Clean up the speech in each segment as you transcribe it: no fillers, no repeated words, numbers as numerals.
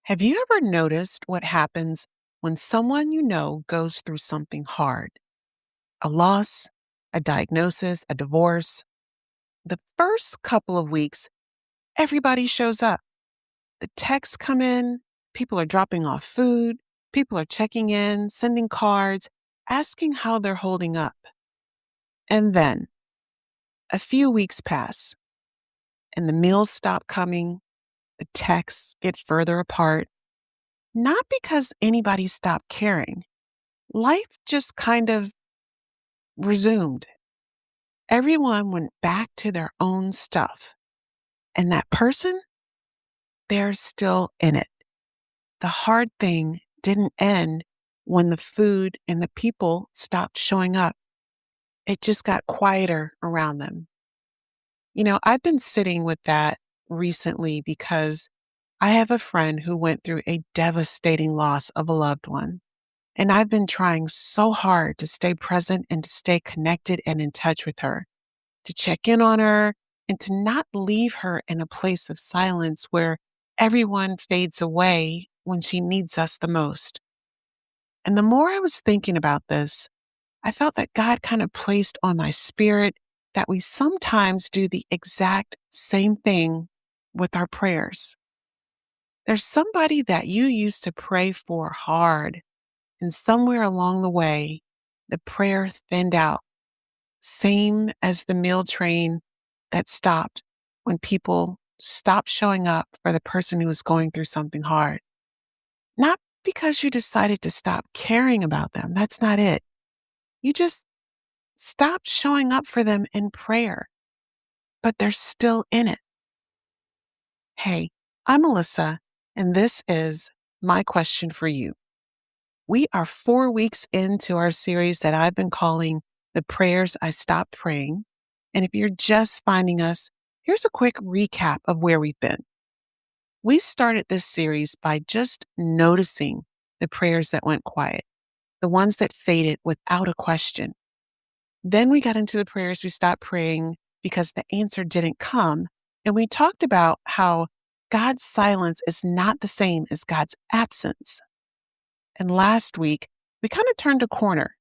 Have you ever noticed what happens when someone you know goes through something hard? A loss, a diagnosis, a divorce? The first couple of weeks, everybody shows up. The texts come in, people are dropping off food, people are checking in, sending cards, asking how they're holding up. And then a few weeks pass, and the meals stop coming, the texts get further apart, not because anybody stopped caring. Life just kind of resumed. Everyone went back to their own stuff. And that person, they're still in it. The hard thing didn't end when the food and the people stopped showing up. It just got quieter around them. I've been sitting with that recently because I have a friend who went through a devastating loss of a loved one. And I've been trying so hard to stay present and to stay connected and in touch with her, to check in on her, and to not leave her in a place of silence where everyone fades away when she needs us the most. And the more I was thinking about this, I felt that God kind of placed on my spirit that we sometimes do the exact same thing with our prayers. There's somebody that you used to pray for hard, and somewhere along the way, the prayer thinned out, same as the meal train that stopped when people stopped showing up for the person who was going through something hard. Not because you decided to stop caring about them. That's not it. You just stopped showing up for them in prayer, but they're still in it. Hey, I'm Melissa, and this is my question for you. We are 4 weeks into our series that I've been calling The Prayers I Stopped Praying. And if you're just finding us, here's a quick recap of where we've been. We started this series by just noticing the prayers that went quiet, the ones that faded without a question. Then we got into the prayers we stopped praying because the answer didn't come. And we talked about how God's silence is not the same as God's absence. And last week, we kind of turned a corner.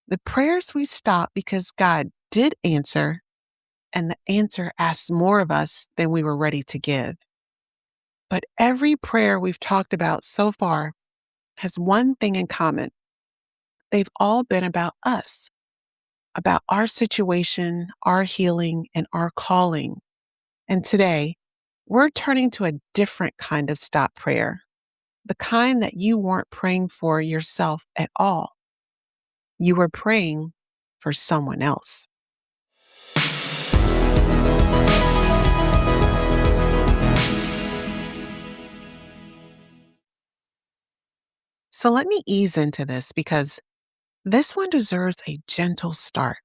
The prayers we stopped because God did answer, and the answer asked more of us than we were ready to give. But every prayer we've talked about so far has one thing in common. They've all been about us, about our situation, our healing, and our calling. And today, we're turning to a different kind of stop prayer, the kind that you weren't praying for yourself at all. You were praying for someone else. So let me ease into this because this one deserves a gentle start.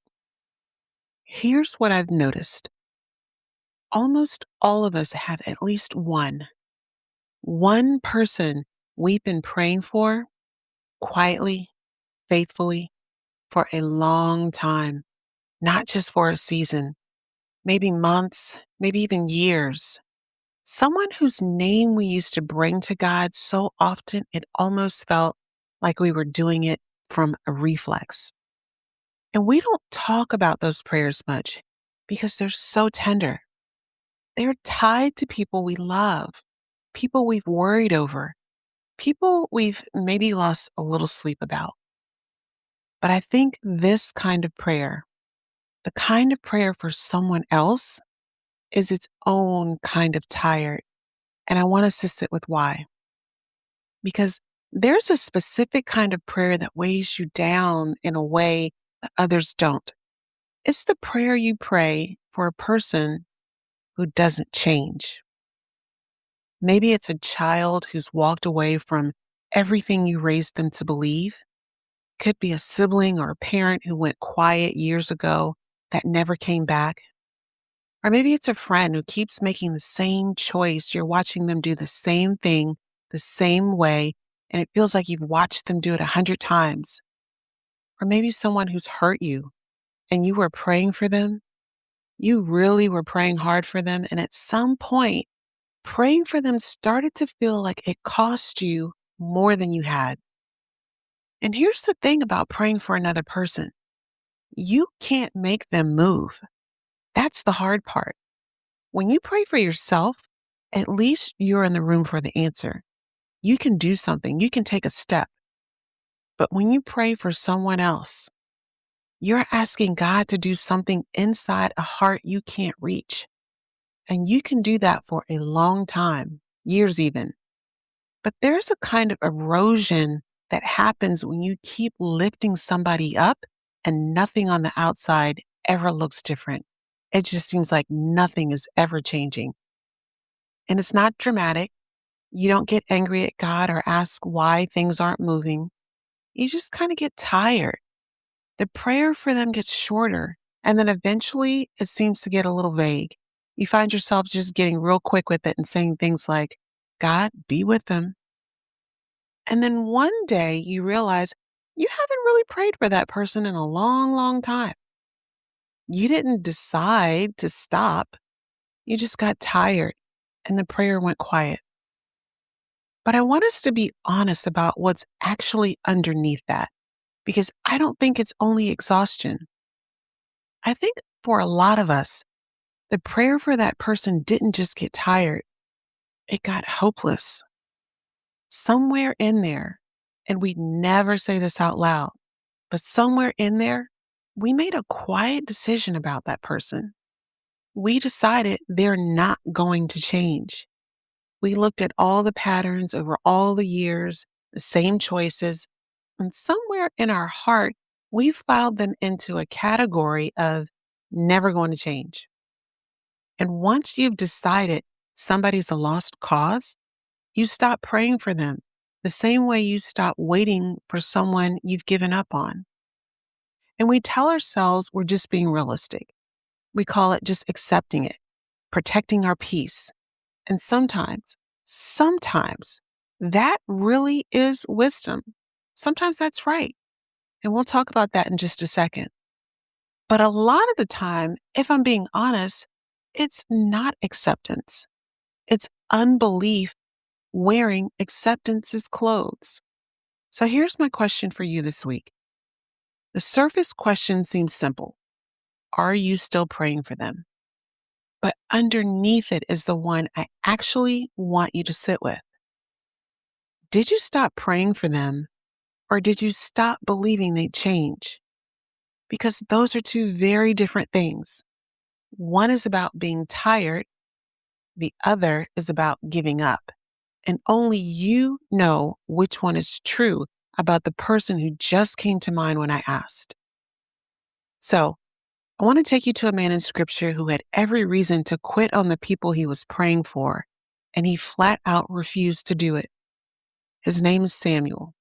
Here's what I've noticed. Almost all of us have at least one person we've been praying for quietly, faithfully, for a long time, not just for a season, maybe months, maybe even years. Someone whose name we used to bring to God so often it almost felt like we were doing it from a reflex. And we don't talk about those prayers much because they're so tender. They're tied to people we love, people we've worried over, people we've maybe lost a little sleep about. But I think this kind of prayer, the kind of prayer for someone else, is its own kind of tired. And I want us to sit with why. Because there's a specific kind of prayer that weighs you down in a way that others don't. It's the prayer you pray for a person who doesn't change. Maybe it's a child who's walked away from everything you raised them to believe. Could be a sibling or a parent who went quiet years ago that never came back. Or maybe it's a friend who keeps making the same choice. You're watching them do the same thing the same way, and it feels like you've watched them do it 100 times. Or maybe someone who's hurt you and you were praying for them. You really were praying hard for them. And at some point, praying for them started to feel like it cost you more than you had. And here's the thing about praying for another person: you can't make them move. That's the hard part. When you pray for yourself, at least you're in the room for the answer. You can do something, you can take a step. But when you pray for someone else, you're asking God to do something inside a heart you can't reach. And you can do that for a long time, years even. But there's a kind of erosion that happens when you keep lifting somebody up and nothing on the outside ever looks different. It just seems like nothing is ever changing. And it's not dramatic. You don't get angry at God or ask why things aren't moving. You just kind of get tired. The prayer for them gets shorter, and then eventually it seems to get a little vague. You find yourself just getting real quick with it and saying things like, God, be with them. And then one day you realize you haven't really prayed for that person in a long, long time. You didn't decide to stop. You just got tired and the prayer went quiet. But I want us to be honest about what's actually underneath that, because I don't think it's only exhaustion. I think for a lot of us, the prayer for that person didn't just get tired, it got hopeless. Somewhere in there, and we never say this out loud, but somewhere in there, we made a quiet decision about that person. We decided they're not going to change. We looked at all the patterns over all the years, the same choices, and somewhere in our heart, we filed them into a category of never going to change. And once you've decided somebody's a lost cause, you stop praying for them the same way you stop waiting for someone you've given up on. And we tell ourselves we're just being realistic. We call it just accepting it, protecting our peace. And sometimes that really is wisdom. Sometimes that's right. And we'll talk about that in just a second. But a lot of the time, if I'm being honest, it's not acceptance. It's unbelief wearing acceptance's clothes. So here's my question for you this week. The surface question seems simple. Are you still praying for them? But underneath it is the one I actually want you to sit with. Did you stop praying for them, or did you stop believing they'd change? Because those are two very different things. One is about being tired. The other is about giving up. And only you know which one is true about the person who just came to mind when I asked. So I want to take you to a man in scripture who had every reason to quit on the people he was praying for, and he flat out refused to do it. His name is Samuel.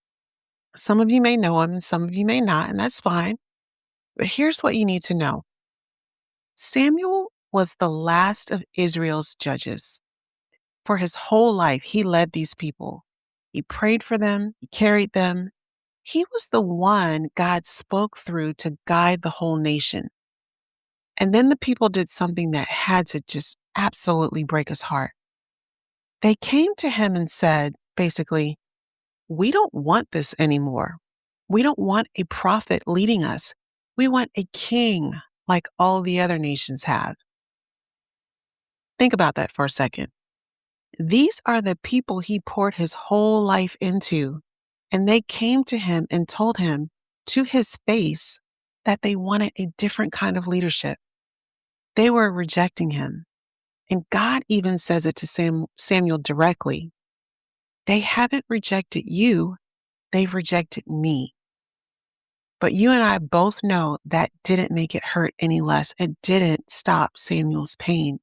Some of you may know him, some of you may not, and that's fine. But here's what you need to know. Samuel was the last of Israel's judges. For his whole life, he led these people. He prayed for them, he carried them. He was the one God spoke through to guide the whole nation. And then the people did something that had to just absolutely break his heart. They came to him and said, basically, we don't want this anymore. We don't want a prophet leading us. We want a king like all the other nations have. Think about that for a second. These are the people he poured his whole life into, and they came to him and told him to his face that they wanted a different kind of leadership. They were rejecting him. And God even says it to Samuel directly. They haven't rejected you, they've rejected me. But you and I both know that didn't make it hurt any less. It didn't stop Samuel's pain.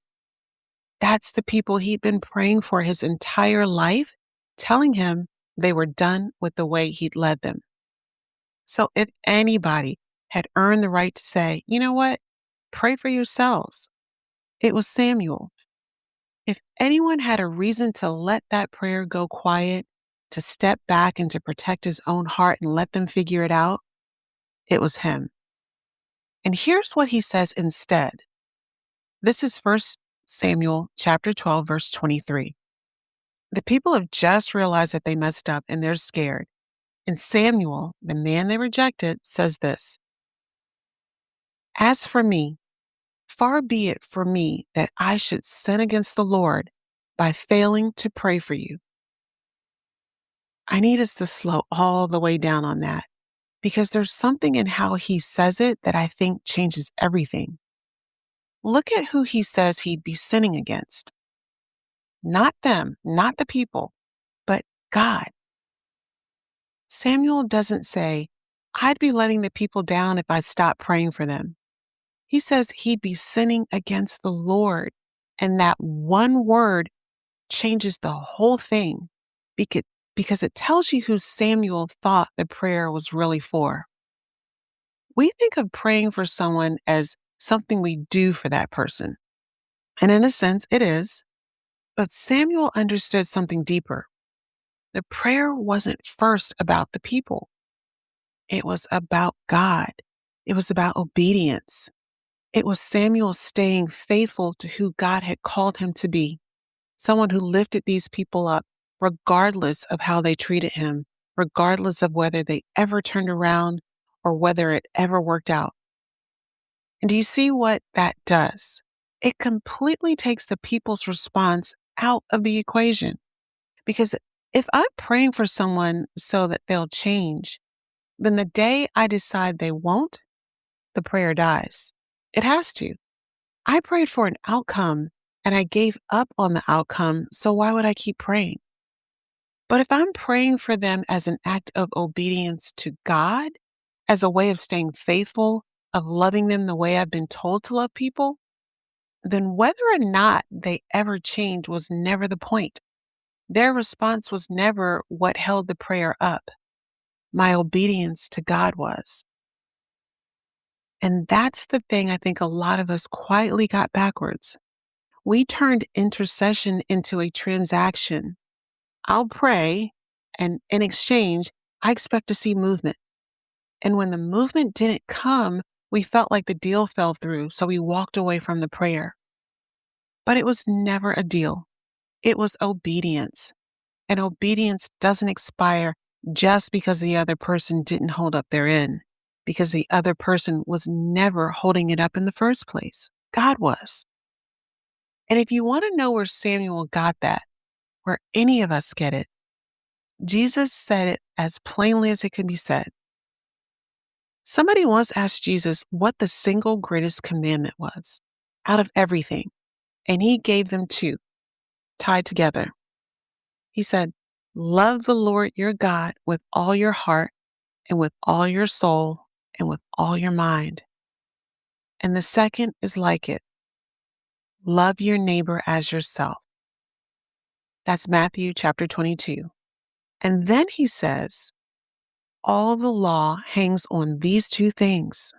That's the people he'd been praying for his entire life, telling him they were done with the way he'd led them. So if anybody had earned the right to say, you know what, pray for yourselves, it was Samuel. If anyone had a reason to let that prayer go quiet, to step back and to protect his own heart and let them figure it out, it was him. And here's what he says instead. This is 1 Samuel chapter 12, verse 23. The people have just realized that they messed up and they're scared. And Samuel, the man they rejected, says this: "As for me, far be it for me that I should sin against the Lord by failing to pray for you." I need us to slow all the way down on that because there's something in how he says it that I think changes everything. Look at who he says he'd be sinning against. Not them, not the people, but God. Samuel doesn't say, "I'd be letting the people down if I stopped praying for them." He says he'd be sinning against the Lord. And that one word changes the whole thing because, because it tells you who Samuel thought the prayer was really for. We think of praying for someone as something we do for that person. And in a sense, it is. But Samuel understood something deeper. The prayer wasn't first about the people, it was about God. It was about obedience. It was Samuel staying faithful to who God had called him to be, someone who lifted these people up, regardless of how they treated him, regardless of whether they ever turned around or whether it ever worked out. And do you see what that does? It completely takes the people's response out of the equation. Because if I'm praying for someone so that they'll change, then the day I decide they won't, the prayer dies. It has to. I prayed for an outcome and I gave up on the outcome, so why would I keep praying? But if I'm praying for them as an act of obedience to God, as a way of staying faithful, of loving them the way I've been told to love people, then whether or not they ever change was never the point. Their response was never what held the prayer up. My obedience to God was. And that's the thing I think a lot of us quietly got backwards. We turned intercession into a transaction. I'll pray, and in exchange, I expect to see movement. And when the movement didn't come, we felt like the deal fell through, so we walked away from the prayer. But it was never a deal. It was obedience. And obedience doesn't expire just because the other person didn't hold up their end, because the other person was never holding it up in the first place. God was. And if you want to know where Samuel got that, where any of us get it, Jesus said it as plainly as it could be said. Somebody once asked Jesus what the single greatest commandment was out of everything, and he gave them two, tied together. He said, "Love the Lord your God with all your heart and with all your soul and with all your mind." And the second is like it: love your neighbor as yourself. That's Matthew chapter 22. And then he says, all the law hangs on these two things.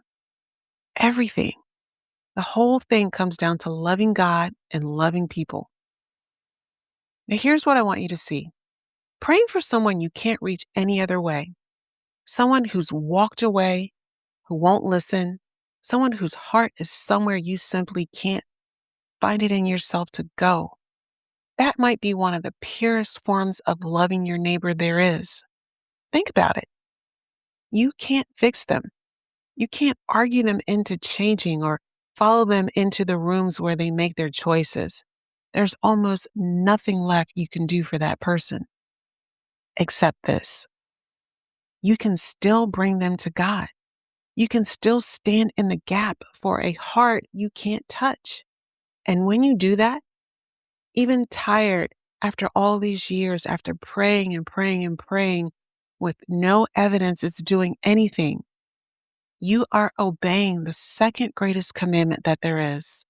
Everything. The whole thing comes down to loving God and loving people. Now, here's what I want you to see. Praying for someone you can't reach any other way, someone who's walked away, who won't listen, someone whose heart is somewhere you simply can't find it in yourself to go. That might be one of the purest forms of loving your neighbor there is. Think about it. You can't fix them. You can't argue them into changing or follow them into the rooms where they make their choices. There's almost nothing left you can do for that person except this. You can still bring them to God. You can still stand in the gap for a heart you can't touch. And when you do that, even tired after all these years, after praying and praying and praying with no evidence it's doing anything, you are obeying the second greatest commandment that there is.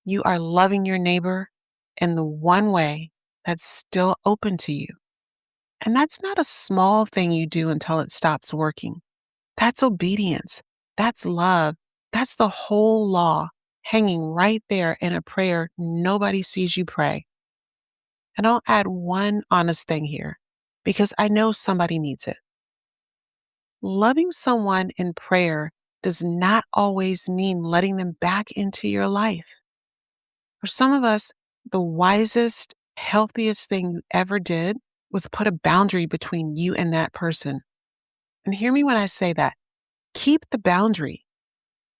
You are loving your neighbor in the one way that's still open to you. And that's not a small thing you do until it stops working. That's obedience. That's love. That's the whole law hanging right there in a prayer nobody sees you pray. And I'll add one honest thing here because I know somebody needs it. Loving someone in prayer does not always mean letting them back into your life. For some of us, the wisest, healthiest thing you ever did was put a boundary between you and that person. And hear me when I say that. Keep the boundary.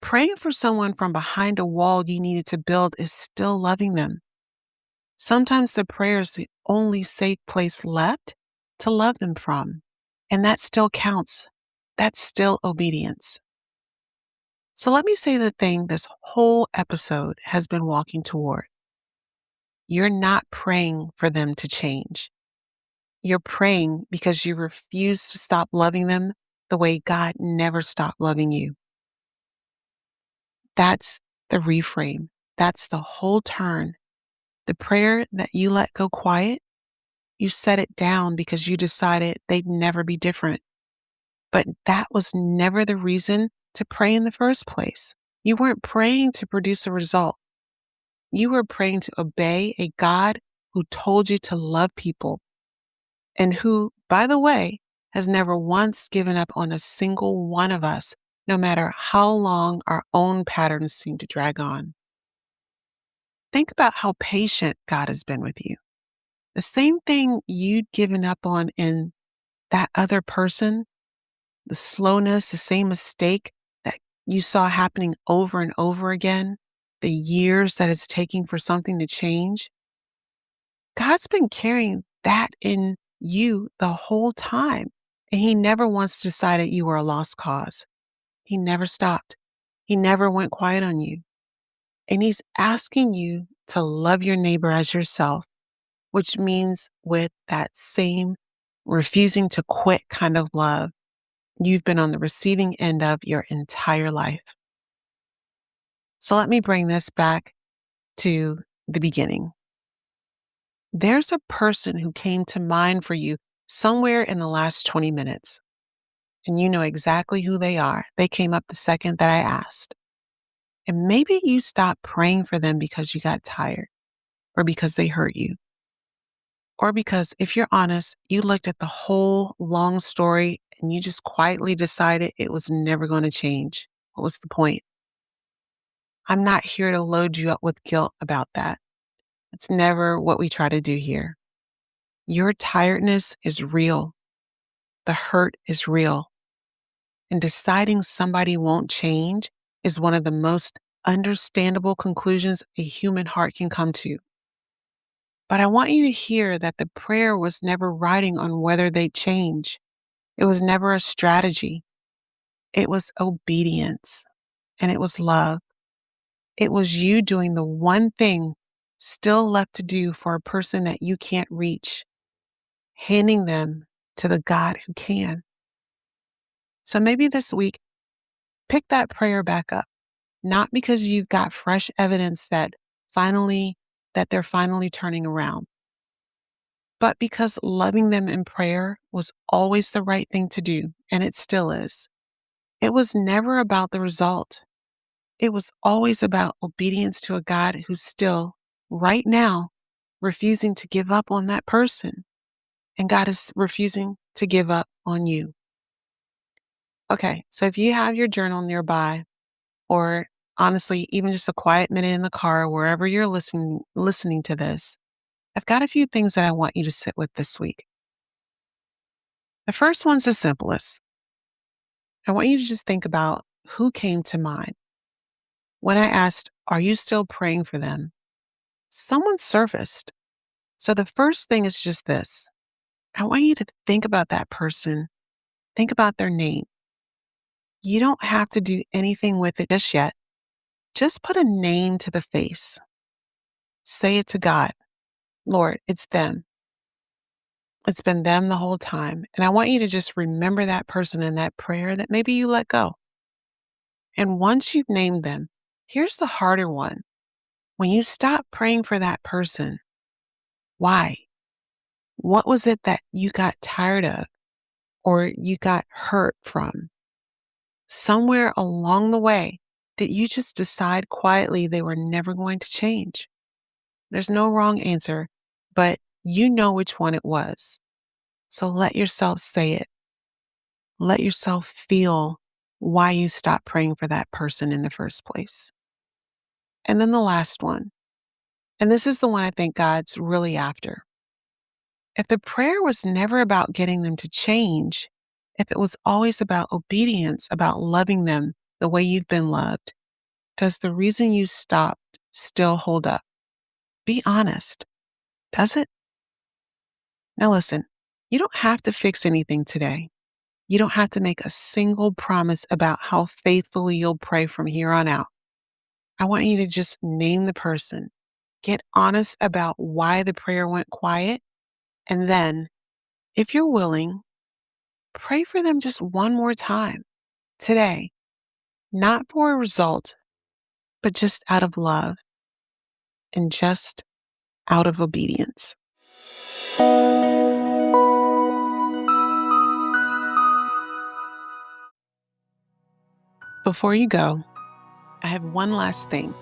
Praying for someone from behind a wall you needed to build is still loving them. Sometimes the prayer is the only safe place left to love them from. And that still counts. That's still obedience. So let me say the thing this whole episode has been walking toward. You're not praying for them to change. You're praying because you refuse to stop loving them the way God never stopped loving you. That's the reframe. That's the whole turn. The prayer that you let go quiet, you set it down because you decided they'd never be different. But that was never the reason to pray in the first place. You weren't praying to produce a result. You were praying to obey a God who told you to love people and who, by the way, has never once given up on a single one of us, no matter how long our own patterns seem to drag on. Think about how patient God has been with you. The same thing you'd given up on in that other person, the slowness, the same mistake that you saw happening over and over again, the years that it's taking for something to change. God's been carrying that in you the whole time, and He never once decided you were a lost cause. He never stopped. He never went quiet on you. And He's asking you to love your neighbor as yourself, which means with that same refusing to quit kind of love you've been on the receiving end of your entire life. So let me bring this back to the beginning. There's a person who came to mind for you somewhere in the last 20 minutes, and you know exactly who they are. They came up the second that I asked. And maybe you stopped praying for them because you got tired, or because they hurt you, or because, if you're honest, you looked at the whole long story and you just quietly decided it was never going to change. What was the point? I'm not here to load you up with guilt about that. It's never what we try to do here. Your tiredness is real. The hurt is real. And deciding somebody won't change is one of the most understandable conclusions a human heart can come to. But I want you to hear that the prayer was never riding on whether they change. It was never a strategy. It was obedience, and it was love. It was you doing the one thing still left to do for a person that you can't reach, handing them to the God who can. So maybe this week, pick that prayer back up, not because you've got fresh evidence that they're finally turning around, but because loving them in prayer was always the right thing to do, and it still is. It was never about the result. It was always about obedience to a God who's still, right now, refusing to give up on that person. And God is refusing to give up on you. Okay, so if you have your journal nearby, or honestly, even just a quiet minute in the car, wherever you're listening to this, I've got a few things that I want you to sit with this week. The first one's the simplest. I want you to just think about who came to mind. When I asked, "Are you still praying for them?" Someone surfaced. So the first thing is just this. I want you to think about that person. Think about their name. You don't have to do anything with it just yet. Just put a name to the face. Say it to God. Lord, it's them. It's been them the whole time. And I want you to just remember that person in that prayer that maybe you let go. And once you've named them, here's the harder one. When you stop praying for that person, why? What was it that you got tired of or you got hurt from? Somewhere along the way, did you just decide quietly they were never going to change? There's no wrong answer, but you know which one it was. So let yourself say it. Let yourself feel why you stopped praying for that person in the first place. And then the last one. And this is the one I think God's really after. If the prayer was never about getting them to change, if it was always about obedience, about loving them the way you've been loved, does the reason you stopped still hold up? Be honest. Does it? Now listen, you don't have to fix anything today. You don't have to make a single promise about how faithfully you'll pray from here on out. I want you to just name the person, get honest about why the prayer went quiet, and then, if you're willing, pray for them just one more time today, not for a result, but just out of love and just out of obedience. Before you go, I have one last thing.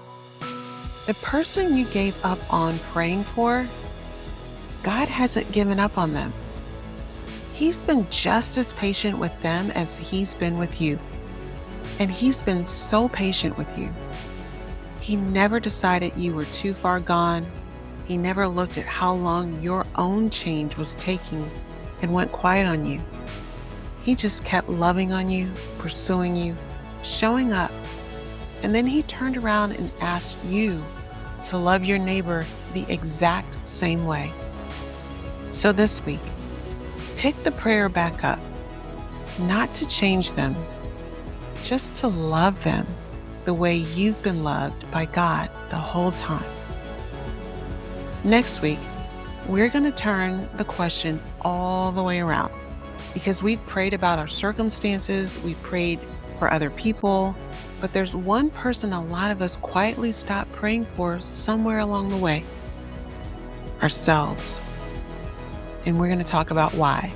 The person you gave up on praying for, God hasn't given up on them. He's been just as patient with them as He's been with you. And He's been so patient with you. He never decided you were too far gone. He never looked at how long your own change was taking and went quiet on you. He just kept loving on you, pursuing you, showing up. And then He turned around and asked you to love your neighbor the exact same way. So this week, pick the prayer back up, not to change them, just to love them the way you've been loved by God the whole time. Next week, we're going to turn the question all the way around because we've prayed about our circumstances, we prayed for other people, but there's one person a lot of us quietly stopped praying for somewhere along the way: ourselves. And we're going to talk about why.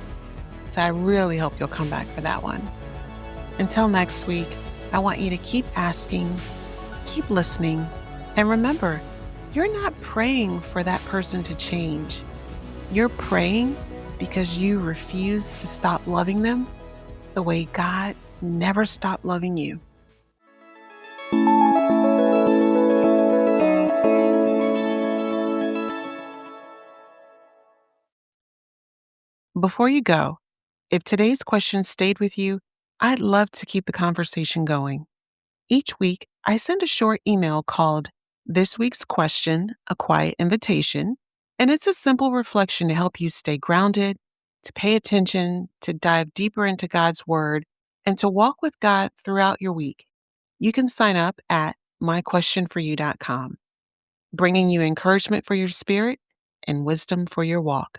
So I really hope you'll come back for that one. Until next week, I want you to keep asking, keep listening, and remember, you're not praying for that person to change. You're praying because you refuse to stop loving them the way God never stopped loving you. Before you go, if today's question stayed with you, I'd love to keep the conversation going. Each week, I send a short email called This Week's Question, a Quiet Invitation, and it's a simple reflection to help you stay grounded, to pay attention, to dive deeper into God's Word, and to walk with God throughout your week. You can sign up at myquestionforyou.com, bringing you encouragement for your spirit and wisdom for your walk.